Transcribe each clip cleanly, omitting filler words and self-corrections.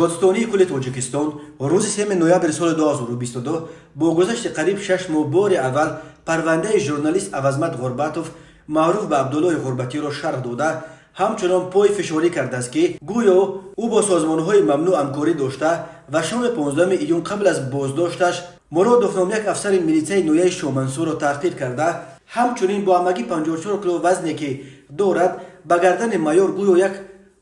دادستانی کل تاجیکستان روز 3 نوامبر سال 2022 با گذشت قریب 6 ماه بار اول پرونده ژورنالیست عوضمت غرباتوف معروف به عبدالله غربتی را شرح داده، همچنان پای فشاری کرده است که گویا او با سازمان‌های ممنوع همکاری داشته و شام 15 ایون قبل از بازداشتش مرادوف نام یک افسر میلیتای نویه شومنسور را تحقیر کرده، همچنین با همگی 54 کیلو وزنی که دارد به گردن مایور گویا یک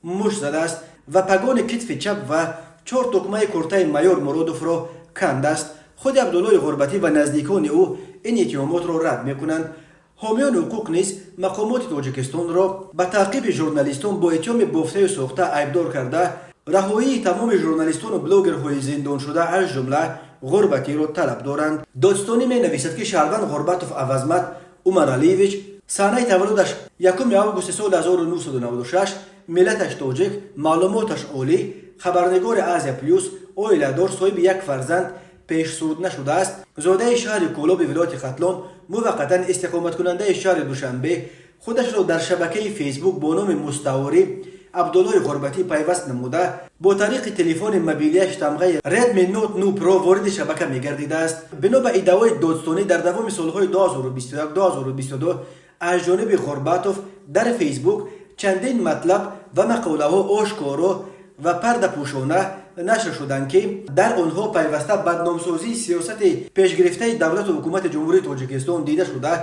مشت زده است و پگان کتف چپ و 4 تکمه کرته مایور مرادوف را کنده است. خود عبدالله غربتی و نزدیکان او این اتهامات را رد میکنند. حامیان حقوق نیز مقامات تاجیکستان را به تعقیب ژورنالیستان با اتهام بافته و ساخته عیبدار کرده، رهایی تمام ژورنالیستان و بلاگرهای زندان شده از جمله غربتی را طلب دارند. دادستانی می نویسد که شهروند غرباتوف عوضمت عمر علیویچ سنه تولدش 1 آگوست سال 1996، ملتش تاجیک، معلوماتش عالی، خبرنگار آزیا پلیوس، اویلادار، صاحب یک فرزند، پیش سود نشده است، زاده شهر کولاب ولایت ختلان، موقتا استقامت کننده شهر دوشنبه، خودش را در شبکه فیسبوک با نام مستعاری عبدالله غربتی پیوست نموده، با طریق تلفن موبیلیش تمغه ردمی نوت 9 پرو وارد شبکه میگردیده است. بنا به ادعای دادستانی در دوام سالهای 2022 از جانب غرباتوف در فیسبوک چندین مطلب و مقاله ها آشکارا و پرده پوشانه نشر شدند که در آنها پیوسته بدنامسازی سیاست پیشگرفته دولت و حکومت جمهوری تاجیکستان دیده شده.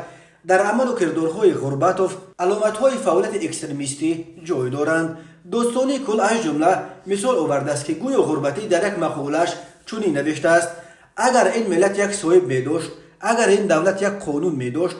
در عمل و کردارهای غرباتوف علامت‌های فعالیت اکستریمیستی جای دارند. دادستانی کل از جمله مثال آورده است که گویا غربتی در یک مقاله‌اش چنین نوشته است: اگر این ملت یک صاحب می داشت، اگر این دولت یک قانون می داشت،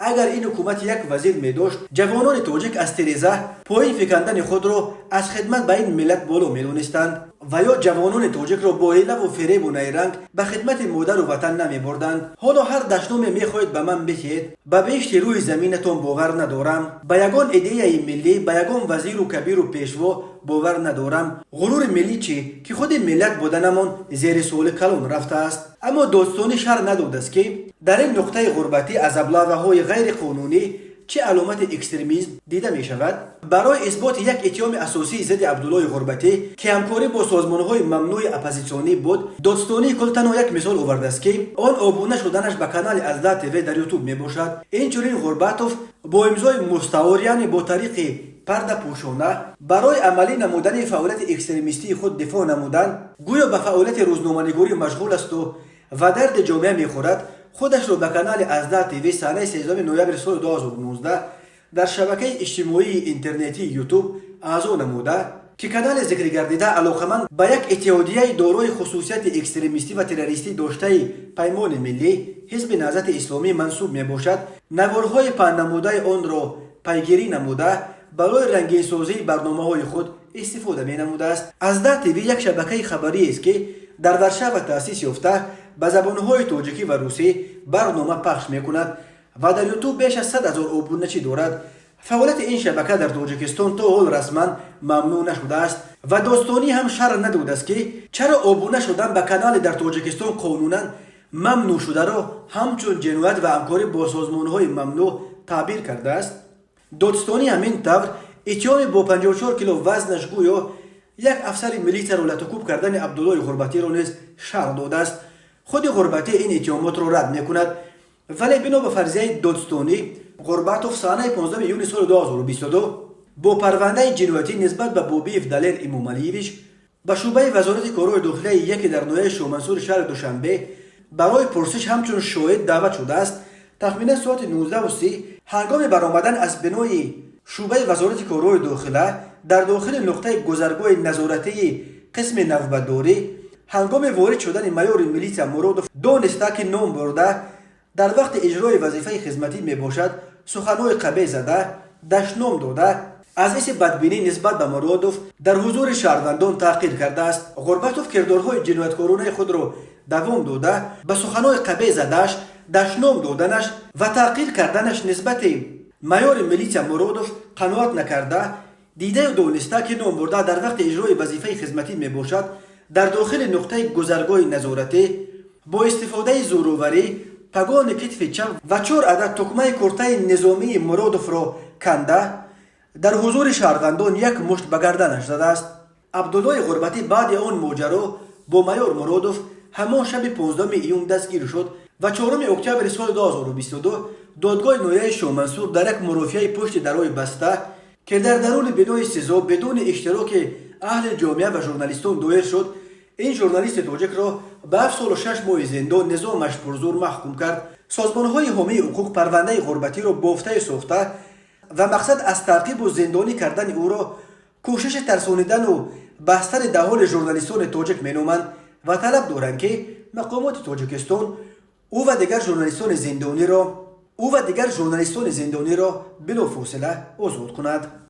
اگر این حکومت یک وزیر می داشت، جوانان تاجیک از تیرزه پایین فکندن خود را از خدمت به این ملت بالا می دانستند و یا جوانان تاجیک را با حیله و فریب و نیرنگ به خدمت مادر و وطن نمی بردند. حالا هر دشنامی می خواهید به من بخید، به بهشت روی زمینتان باور ندارم، به یگان ایده ملی، به یگان وزیر و کبیر و پیشوا باور ندارم. غرور ملی چی که خود ملت بودنمان زیر سوال کلان رفته است. اما دادستانی شرح نداده است که در این نقطه غربتی از ابلاغ‌های غیر قانونی چه علامت اکستریمیسم دیده می شود. برای اثبات یک اتهام اساسی ضد عبدالله غربتی که همکاری با سازمان‌های ممنوع اپوزیسیونی بود، دادستانی کل تنها یک مثال آورده است که آن آبونه شدنش به کانال ازدا تیوی در یوتیوب می باشد. اینچنین غرباتوف با امضای مستعار، یعنی با طریق پرده پوشانه، برای عملی نمودن فعالیت اکستریمیستی خود دفاع نمودن، گویا به فعالیت روزنامه‌نگاری مشغول است و درد جامعه می‌خورد، خودش را به کانال ازدا تیوی سنه 13 نوامبر سال 2019 در شبکه اجتماعی اینترنتی یوتیوب اعضا نموده که کانال ذکر گردیده علاقمند به یک اتحادیه دارای خصوصیت اکستریمیستی و تروریستی داشته پیمان ملی حزب نهضت اسلامی منسوب می باشد، نوارهای پهنموده آن را پیگیری نموده برای رنگین سازی برنامه‌های خود استفاده می نموده است. ازدا تیوی یک شبکه خبری است که در ورشو تأسیس یافته به زبان‌های تاجیکی و روسی برنامه پخش می‌کند و در یوتیوب بیش از 100,000 عبونتی دارد. فعالیت این شبکه در تاجیکستان تا حال رسما ممنوع نشده است و دادستانی هم شرح نداده است که چرا عبونه شدن به کانال در تاجیکستان قانونا ممنوع شده را همچون جنایت و همکاری با سازمان‌های ممنوع تعبیر کرده است. دادستانی همین طور اتهام با 54 کیلو وزنش گویا یک افسر ملیت را لطوکوب کردن عبدالله غربتی را نیز شرح داده است. خود غربتی این اتهامات را رد می‌کند، ولی بنا به فرضیه دادستانی غرباتوف سنه 15 یونیو سال 2022 با پرونده جنایتی نسبت به بابی دلیر امام علیویچ به شعبه وزارت کارهای داخلی یکی در نویه شومنسور شهر دوشنبه برای پرسش همچون شاهد دعوت شده است. تخمینا ساعت 19:30 هنگام برآمدن از بنای شعبه وزارت کارهای داخلی در داخل نقطه گذرگاه نظارتی قسم نوبتداری، هنگام وارد شدن مایور میلیت مرادوف دانسته که نام برده در وقت اجرای وظیفه خدمتی می باشد، سخنهای قبیح زده، دشنام داده، از حیث بدبینی نسبت به مرادوف در حضور شهروندان تحقیر کرده است. غرباتوف کردارهای جنایتکارانه خود را دوام داده، به سخنهای قبیح زدهش، دشنام دادنش و تحقیر کردنش نسبت مایور میلیت مرادوف قناعت نکرده، دیده و دانسته که نام برده در وقت اجرای وظیفه خدمتی می باشد، در داخل نقطه گذرگاه نظارتی با استفاده زوراوری پگان کتف چپ و 4 عدد تکمه کرته نظامی مرادوف را کنده در حضور شهروندان یک مشت به گردنش زده است. عبدالله غربتی بعد آن ماجرا با مایور مرادوف همان شب 15 ایون دستگیر شد و 4 اکتبر سال 2022 دادگاه نویای شامنصور در یک مرافعه پشت درهای بسته که در درون بنای سزا بدون اشتراک اهل جامعه و ژورنالیستان دایر شد، این ژورنالیست تاجیک را به 7 سال و 6 ماه زندان نظامش پرزور محکوم کرد. سازمان‌های حامی حقوق پرونده غربتی را بافته ساخته و مقصد از تعقیب و زندانی کردن او را کوشش ترسانیدن و بستن دهان ژورنالیستان تاجیک مینامند و طلب دارند که مقامات تاجیکستان او و دیگر ژورنالیستان زندانی را بلافاصله آزاد کند.